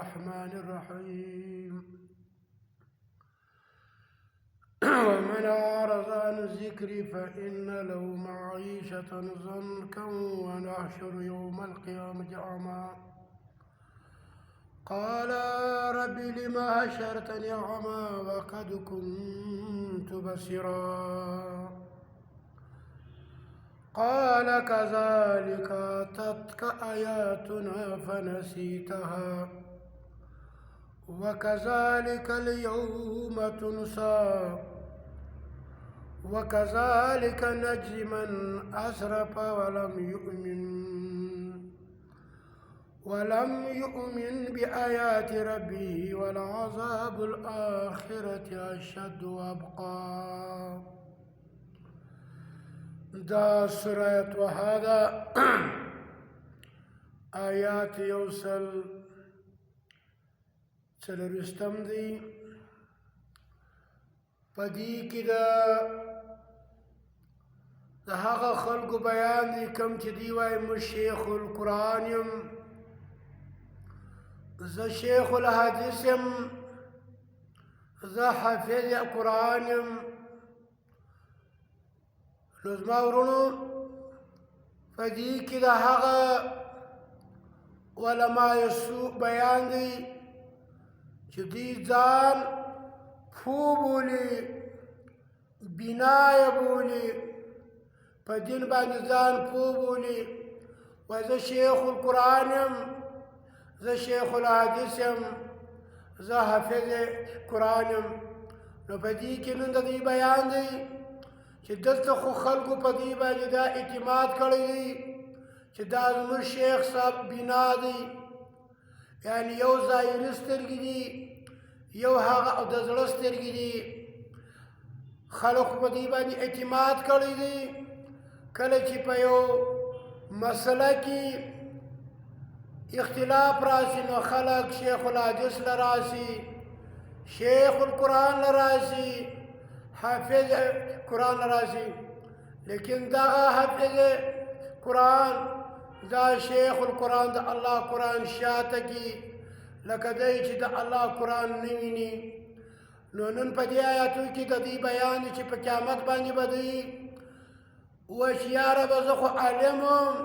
الرحمن الرحيم ومن أعرض عن الذكر فإن له معيشة ضنكا ونحشر يوم القيامة أعمى قال رب لم حشرتني أعمى وقد كنت بصيرا قال كذلك أتتك آياتنا فنسيتها وكذلك اليوم تنسى وكذلك نجزي من أسرف ولم يؤمن بآيات ربه ولعذاب الآخرة أشد وأبقى. دا سورة وهذا آيات يوصل څلورویشتم دی. په دې کې د هغه خلکو بیان دی کوم چې دی وایي موږ شیخ القرآن یم، زه شیخ الحدیث یم، زه حافظ قرآن یم. نو زما ورونو په دې کې د هغه علماء سوء بیان دی چې دوی ځان پوه بولي، بینایه بولي، په دین باندې ځان پوه بولي، وایي زه شیخ القرآن یم، زه شیخ الحدیث یم، زه حافظ قرآن یم. نو په دې کې نن د دوی بیان دی چې دلته خو خلکو په دې باندې دا اعتماد کړی دی چې دا زموږ شیخ صاحب بینا دی، یعنی یو ظاهري سترګې دي، یو هغه د زړه سترګې دي. خلکو په دې باندې اعتماد کړی دی. کله چې په یو مسله کې اختلاف راشي نو خلک شیخ الحدیث له راشي، شیخ القرآن له راشي، حافظ قرآن له راشي. لیکن دغه حافظ قرآن، دا شیخ القرآن د الله قرآن شاته کی لکه دی چې د الله قرآن نه ویني. نو نن په دې آیاتو کې د دې بیان دی چې په قیامت باندې به دی وایي چې یا ربه زه خو عالم وم،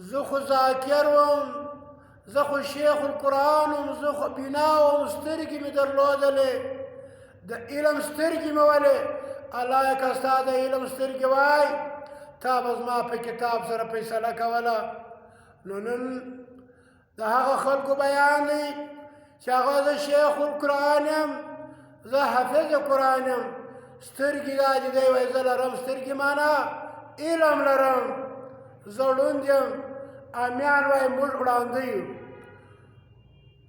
زه خو ذاکر وم، زه خو شیخ القرآن وم، زه خو بینا وم، سترګې مې درلودلې، د علم سترګې مې ولې. الله که ستا د علم سترګې وای تا به زما په کتاب سره فیصله کوله. نو نن د هغه خلکو بیان دی چې هغه زه شیخ القرآن یم، زه حافظ قرآن یم. سترګې دا چې دی وایي زه لرم، سترګې معنا علم لرم، زه ړوند یم. امیان وایي موږ وړاندې یو.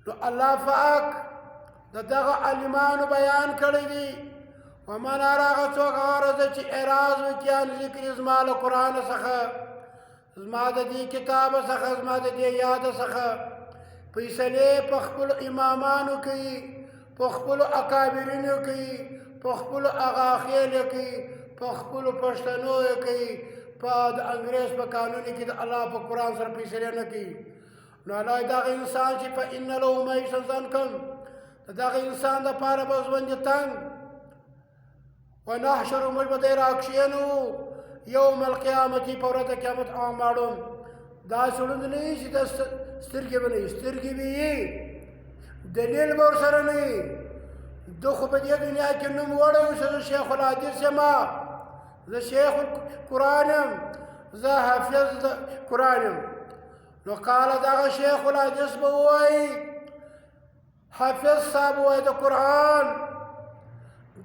نو الله پاک د دغه عالمانو بیان کړی دی. ومن هغه څوک غرض چې اعراض وکړي عن ذکر زما له قرآن څخه، زما د دې کتاب څخه، زما د دې یاد څخه، فیصلې په خپلو امامانو کوي، په خپلو اکابرینو کوي، په خپلو اغاخیلو کوي، په خپلو پښتنو یې کوي، په د انګریز په قانون کې د الله په قرآن سره فیصلې نه کوي. نو الله دغه انسان چې فإن له معیشة ضنکا، د دغه انسان دپاره به ژوند تنګ. ونحشر موږ به دی راکښینو یوم القیامت، په ورځ د قیامت اعماړون. داسې ړوند نه وي چې د سترګې به نه وي، سترګې به وي، دلیل به ورسره نه وي. ده خو په دې دنیا کې نوم وړی و چې زه شیخ الحدیث یم، زه شیخ القرآن یم، زه حافظ قرآن یم. نو قال دغه شیخ الحدیث به ووایي، حافظ صاحب ووایي د قرآن،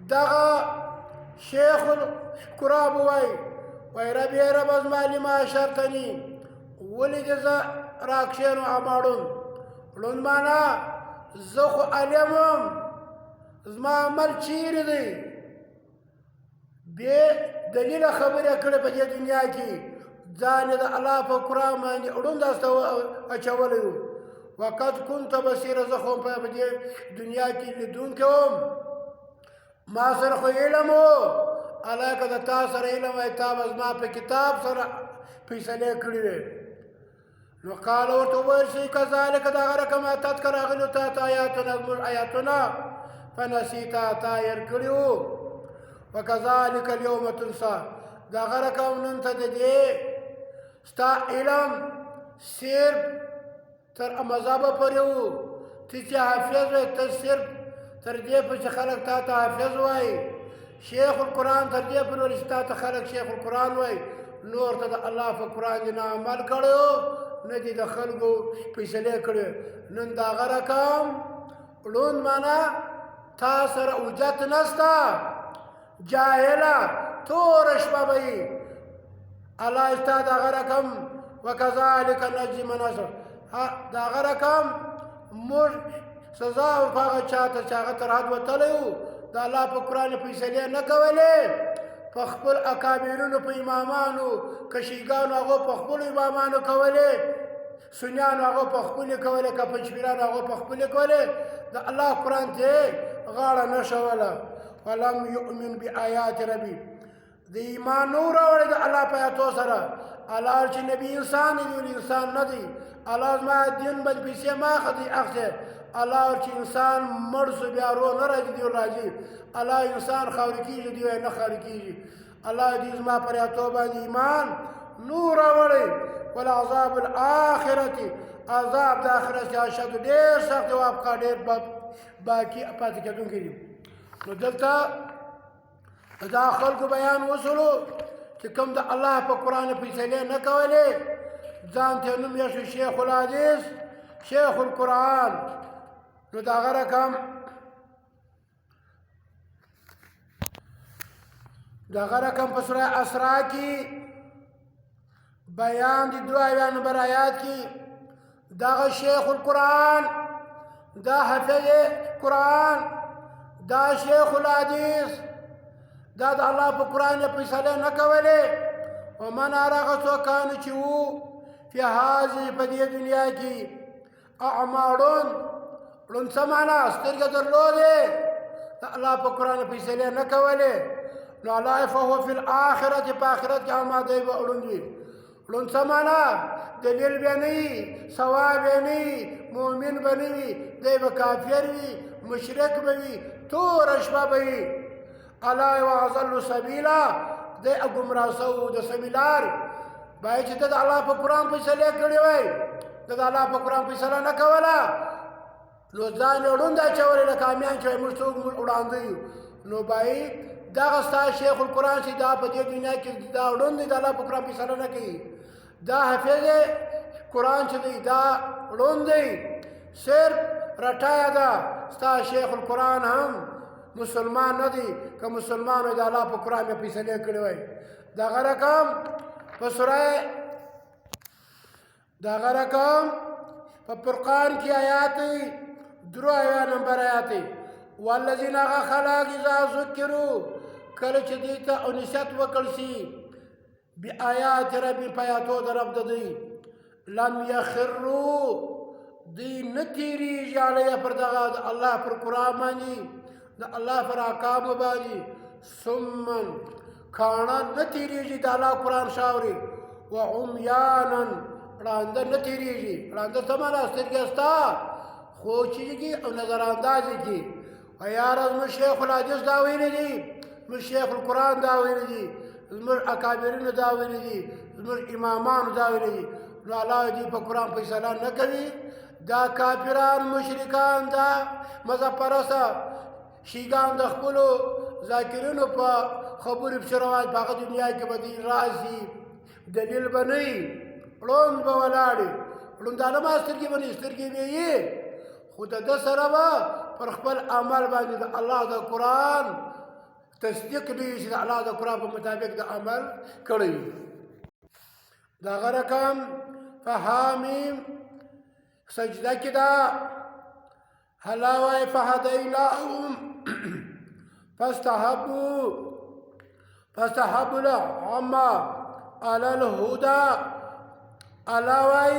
دغه شیخ القرآن به وایي رب یې ربه زما لما حشرتني، ولې دې زه راکښینو اعماړون. ړوند معنا زه خو عالم یم، زما عمل چیرې دی؟ بې دلیله خبرې کړې په دې دنیا کې، ځان یې د الله په قرآن باندې ړوند اچولی و. وقد كنت بصیره، زه خو په دې دنیا کې لیدونکی وم، ما سره خو علم و. الله که د تا سره علم وای تا به زما په کتاب سره فیصلې کړې وې. نو قال ورته وویل شي کذلک دغه رقم اتت که راغلو تا ته آیاتونه زموږ آیاتونه فنسیته تا هېر کړي وو وکذلک الیوم تنسا دغه رقم نن ته د دې ستا علم صرف تر مذهبه پورې وو ته چې حافظ وې ته صرف تر دې پورې چې خلک تا ته حافظ وایي شیخ القرآن تر دې پورې چې تا ته خلک شیخ القرآن وایي نور ته د الله په قرآن دې نه عمل کړی نه دي د خلکو فیصلې کړې نن د هغه رقم ړوند معنا تا سره اوجت نسته جاهله توره شپه به وي الله ستا د هغه رقم وکذلک نجزي من اسرف د هغه رقم موږ سزا ورکړو هغه چا ته چې هغه تر حد وتلی وو د الله په قرآن فیصلې نه کولې په خپل اکابرینو په امامانو کشیګانو هغو په خپلو امامانو کولې سنیانو هغو په خپلې کولې که پنجپیرانو هغو په خپلې کولې د الله قرآن ته غاړه نه شوله ولم یؤمن بآیات ربي د ایمان نه راوړی د الله په آیاتو سره الله چې نبي انسان دی ولې انسان نه دی الله زما دین بل پیسې ما اخلي اخته الله چې انسان مړ شو بیا رو نه راځي دی راځي الله انسان خاورې کېږي دی نه خاورې کېږي الله دې زما پر آیاتو باندې ایمان نور راوړی والعذاب الآخرة عذاب د آخرت اشد ډېر سخت او ابقا ډېر باقي پاتې کېدونکی دي نو دلته دا خلکو بیان وسلو چې کوم د الله په قرآن فیصلې نه کولې ځان ته نوم یې شو شیخ الحدیث شیخ القرآن نو د هغه رقم د هغه رقم په سوره اسراء کې بیان دي 2 نمبر آیات کې دغه شیخ القرآن دا حافظ قرآن دا شیخ الحدیث دا د الله په قرآن فیصله نه کولې ومن هغه څوکان چې وو فی هذه په دې دنیا کې اعمارون ړوند څه معنا سترګې درلودې د الله په قرآن فیصله نه کولې نو الله فهو فی الآخرة په آخرت کې هم دی به ړوند وي ړوند څه معنا دلیل به نه وي ثواب به نه وي مؤمن به نه وي دی به کافر وي مشرک به وي توره شپه به وي الله واضل سبیلا دی ګمراه سو د سبیلار باید چې د الله په قرآن فیصله کړې وای د الله په قرآن فیصله نه کوله نو ځان یې ړوند اچولی لکه امیان چې موږ څوک وړاندې یو نو باید دغه ستا شیخ القرآن چې دا په دې دنیا کې دا ړوند دی د الله په قرآن فیصله نه کوي دا حافظ قرآن چې دی دا ړوند دی صرف رټایه ده ستا شیخ القرآن هم مسلمان نه دی که مسلمان وي د الله په قرآن یې فیصلې کړې وای دغه رقم په سوره دغه رقم په فرقان کې آیات 2 نمبر آیات والذین هغه خلق اذا ذکروا کله چې دوی ته نصیحت وکړل شي بآیات ربي په آیاتو د رب د دوی لم یخروا دوی نه تېرېږي علیه پر دغه د الله پر قرآن باندې د الله پر احکامو باندې سمن کاڼه نه تېرېږي د الله قرآن شاوري وعمیانا ړانده نه تېرېږي ړانده څه معنا سترګې ستا خو چېږي او نظر اندازې کې یاره زموږ شیخ الحدیث دا ویلي دي زموږ شیخ القرآن دا ویلي دي زموږ اکابرینو دا ویلي دي زموږ امامانو دا ویلي دي نو الله دې په قرآن فیصله نه کوي دا کافران مشرکان دا مذهب پرسته شیګان د خپلو ذاکرینو په خبرې پسې روان په هغه دنیا کې به دوی راشي دلیل به نه وي ړوند به ولاړې ړوندانه ما سترګې به نه سترګې به یې خو د ده سره به پر خپل عمل باندې د الله د قرآن تصدیق نه وي چې د الله د قرآن په مطابق د عمل کړی وي د هغه رقم په حامیم سجده کې دا هلا وای فهدیناهم فاستحبوا العمى على الهدى الله وای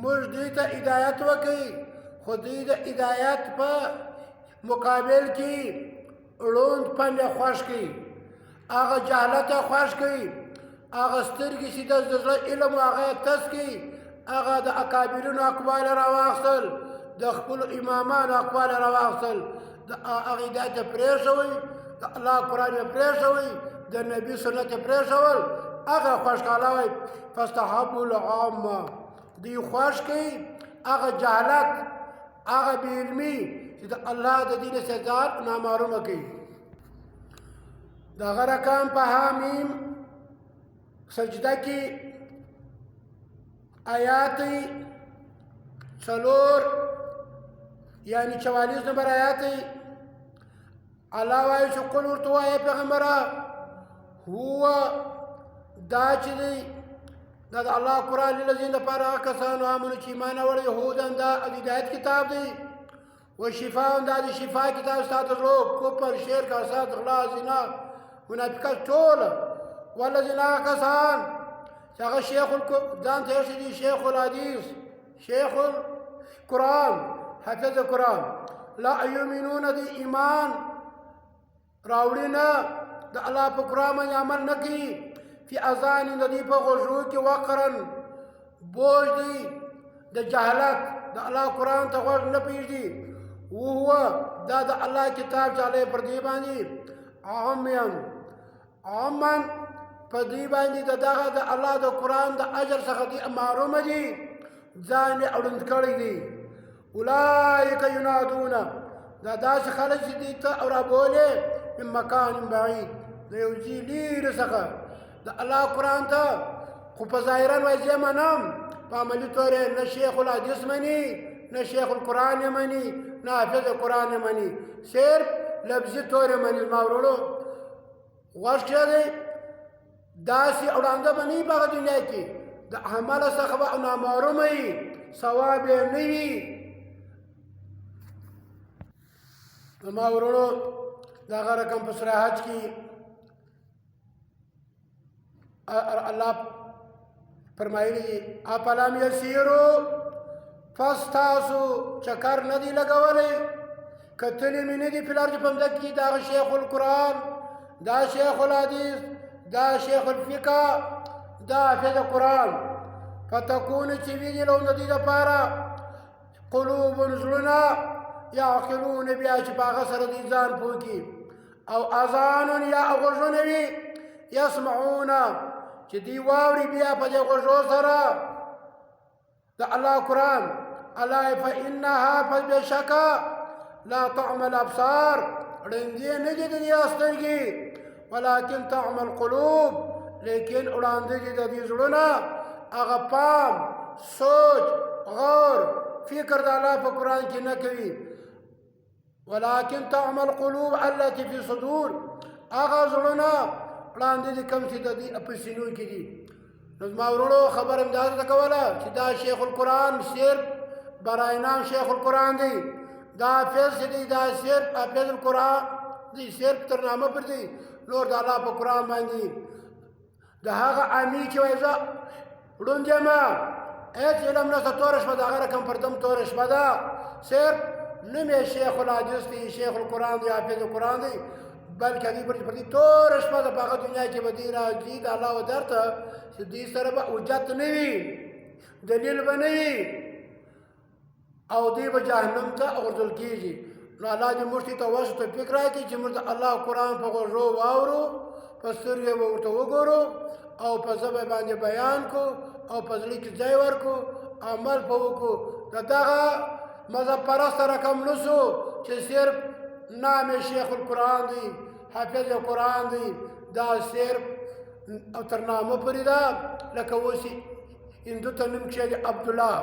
موږ دې ته هدایت وکړي خو دې د هدایت په مقابل کې ړوند پنډې خوښ کړي هغه جهالت خوښ کړي هغه سترګې چې د زړه علم هغه تس کړي هغه د اکابرینو اقوال راواخیستل د خپلو امامانو اقوال راواخیستل د هغې هدایت یې پرېښوئ د الله قرآن یې پرېښوئ د نبي سنت یې پرېښول هغه خوشحالوئ فاستحبوا العامه دوی خوښ کوي هغه جهالت هغه بې علمي چې د الله د دین څخه ځان نامعلومه کوي د هغه رقم په حامیم سجده کې آیات څلور یعنی 44 نمبر آیات الله وایي چې قل ورته وایه پیغمبره هو دا چې دی دا د الله قرآن للذین دپاره هغه کسانو آمنو چې ایمان راوړی هودن دا د هدایت کتاب دی و شفاء دا د شفا کتاب ستا د زړه کفر شرک حسد غلا زنا منافقت ټول والذین هغه کسان چې هغه شیخ ځان ته ایښي دي شیخ الحدیث شیخ القرآن حافظ قرآن لا یؤمنون دی ایمان راوړي نه د الله په قرآن باندې عمل نه کوي فی اذان د دې په غوږو کې وقرن بوج دی د جهالت د الله قرآن ته غوږ نه پرېږدي وهو دا د الله کتاب چې هغه پر دې باندې عامن په دې باندې دغه د الله د قرآن د اجر څخه دي محروم دي ځان یې اړوند کړی دي اولئک ینادون دا داسې خلک چې دي ته رابولې من مکان بعید د یو ځای لرې څخه د الله قرآن ته خو په ظاهرا وایي زه منم په عملي طور یې نه شیخ الحدیث مني نه شیخ القرآن یې مني نه حافظ قرآن یې مني صرف لفظي طور یې مني زما ورونو غوږ کښې دی داسې وړاندې به نه وي په هغه دنیا کې د عمله څخه به نامحرومه وي ثواب یې نه وي زما ورونو د هغه رقم په سوره حج کې الله فرمایلی دي افلم یسیرو فاستاسو چکر نه دي لګولی کتلې مې نه دي په الارض په مځکه کې دا شیخ القرآن دا شیخ الحدیث دا شیخ الفقه دا حافظ قرآن فتكون چې وي دي لهم د دې دپاره قلوب زړونه یعقلون بیا چې په هغه سره دي ځان پوه کړي او اذان یا غوږونه وي یسمعون چې دی واوري بیا په دې غوږو سره د الله قرآن الا فانها فبشکا لا تعمى الابصار ړندې نه دي د دې سترګې ولكن تعمى القلوب لیکن وړاندې دي د دې زړونه هغه پام سوچ غور فکر د الله په قرآن کې نه کوي ولكن تعمى القلوب التي في صدور هغه زړونه وړاندې دي کوم چې د دې په سینو کې دي نو زما ورونو خبر امداد ته کوله چې دا شیخ القرآن صرف برای نام شیخ القرآن دی دا حافظ دی دا صرف حافظ القرآن دی صرف تر نامه پر دی نور د الله په قرآن باندې د هغه عامي چې وایي زه ړوند یم هېڅ علم نشته توره شپه د هغه رقم پر دم توره شپه ده صرف نوم یې شیخ الحدیث دی شیخ القرآن دی حافظ القرآن دی بلکې دې پر دې توره شپه ده په هغه دنیا کې به دې راځي د الله و درته چې دې سره به حجت نه وي دلیل به نه وي او دې به جهنم ته غورځول کېږي نو الله دې موږ ته توسط توفیق راکړي چې موږ د الله قرآن په غوږو واورو په سترګو به ورته وګورو او په ژبه باندې بیان کو او په زړه کې ځای ورکو عمل به وکړو د دغه مذهب پرسته رقم نسو چې صرف نام شیخ القرآن دی حافظ قرآن دی دا صرف او تر نامه پورې ده لکه اوس هندو ته نوم کښېږدي عبدالله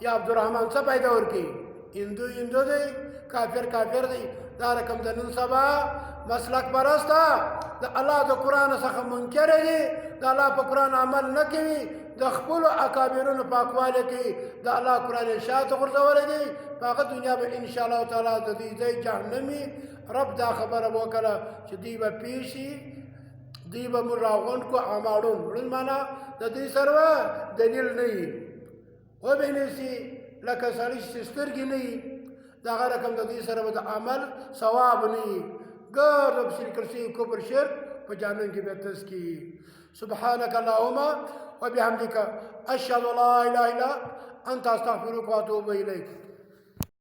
یا عبدالرحمن څه پیدا ورکوي هندو دی کافر دی دا رقم د نن سبا مسلک پرسته د الله د قرآن څخه منکر دي د الله په قرآن عمل نه کوي د خپلو اکابرونو په اقوالو کې د الله قرآن شاته غورځولی دی په هغه دنیا به انشاءالله تعالی د دوی ځای جهنمي رب دا خبره وکړه چې دوی به پیشي دوی به موږ راغونډ کړو عماړون ړوند معنا د دوی سره دلیل نه وي وبې نیسي لکه سړي چې سترګې نه وي د هغه رقم د دوی سره به د عمل ثواب نه وي ګرد بسل کرسي کفر شرک په جهنم کې به تس کړي سبحانك اللهم وبحمدك أشهد أن لا إله إلا أنت أستغفرك وأتوب إليك.